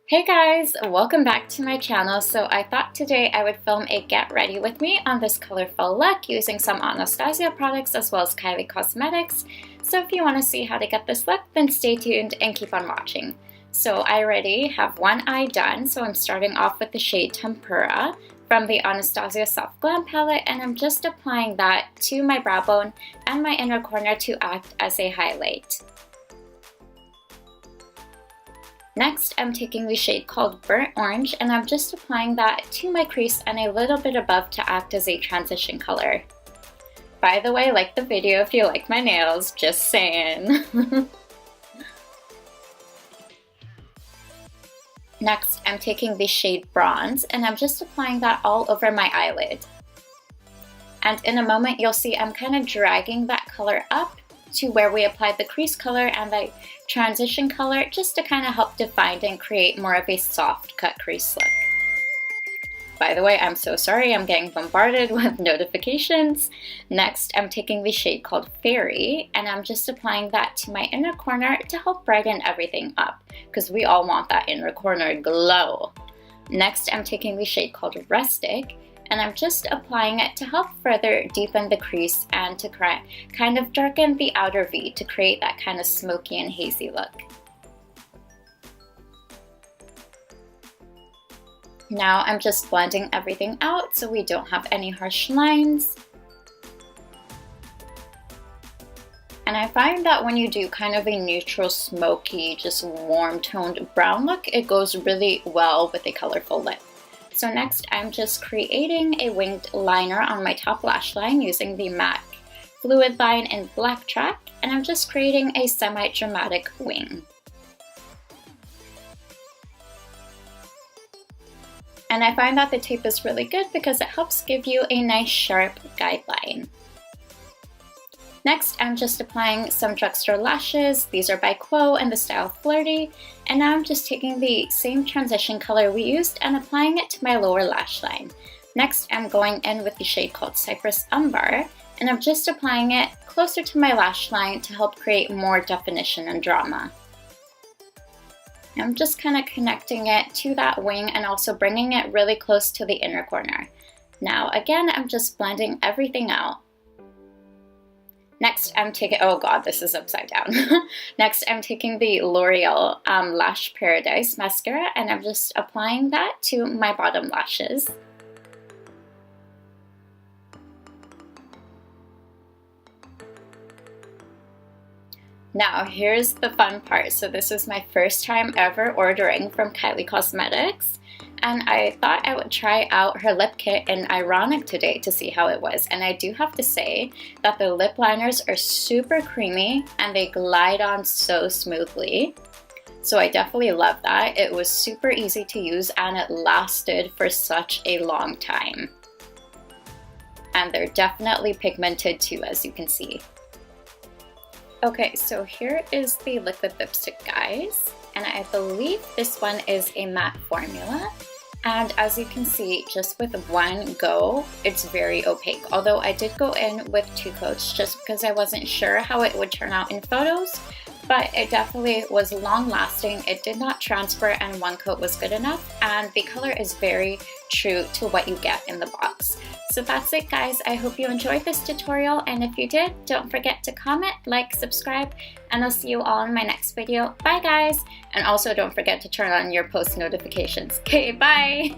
Hey guys, welcome back to my channel. So I thought today I would film a get ready with me on this colorful look using some Anastasia products as well as Kylie cosmetics. So if you want to see how to get this look, then stay tuned and keep on watching. So I already have one eye done, so I'm starting off with the shade Tempura from the Anastasia Soft Glam palette, and I'm just applying that to my brow bone and my inner corner to act as a highlight. Next, I'm taking the shade called Burnt Orange, and I'm just applying that to my crease and a little bit above to act as a transition color. By the way, like the video if you like my nails, just saying. Next, I'm taking the shade Bronze, and I'm just applying that all over my eyelid. And in a moment, you'll see I'm kind of dragging that color up to where we applied the crease color and the transition color, just to kind of help define and create more of a soft cut crease look. By the way, I'm so sorry, I'm getting bombarded with notifications. Next, I'm taking the shade called Fairy, and I'm just applying that to my inner corner to help brighten everything up, because we all want that inner corner glow. Next, I'm taking the shade called Rustic, and I'm just applying it to help further deepen the crease and to kind of darken the outer V to create that kind of smoky and hazy look. Now I'm just blending everything out so we don't have any harsh lines. And I find that when you do kind of a neutral, smoky, just warm toned brown look, it goes really well with a colorful lip. So next, I'm just creating a winged liner on my top lash line using the MAC Fluidline in Blacktrack, and I'm just creating a semi-dramatic wing. And I find that the tape is really good because it helps give you a nice sharp guideline. Next, I'm just applying some drugstore lashes. These are by Quo in the style Flirty. And now I'm just taking the same transition color we used and applying it to my lower lash line. Next, I'm going in with the shade called Cypress Umber, and I'm just applying it closer to my lash line to help create more definition and drama. I'm just kind of connecting it to that wing and also bringing it really close to the inner corner. Now, again, I'm just blending everything out. Next, I'm taking, oh god, this is upside down. Next, I'm taking the Loreal Lash Paradise Mascara, and I'm just applying that to my bottom lashes. Now, here's the fun part. So this is my first time ever ordering from Kylie Cosmetics, and I thought I would try out her lip kit in Ironic today to see how it was. And I do have to say that the lip liners are super creamy and they glide on so smoothly. So I definitely love that. It was super easy to use and it lasted for such a long time. And they're definitely pigmented too, as you can see. Okay, so here is the liquid lipstick, guys. And I believe this one is a matte formula. And as you can see, just with one go, it's very opaque. Although I did go in with 2 coats just because I wasn't sure how it would turn out in photos. But it definitely was long lasting. It did not transfer and 1 coat was good enough. And the color is very true to what you get in the box. So that's it, guys. I hope you enjoyed this tutorial, and if you did, don't forget to comment, like, subscribe, and I'll see you all in my next video. Bye, guys! And also don't forget to turn on your post notifications. Okay, bye!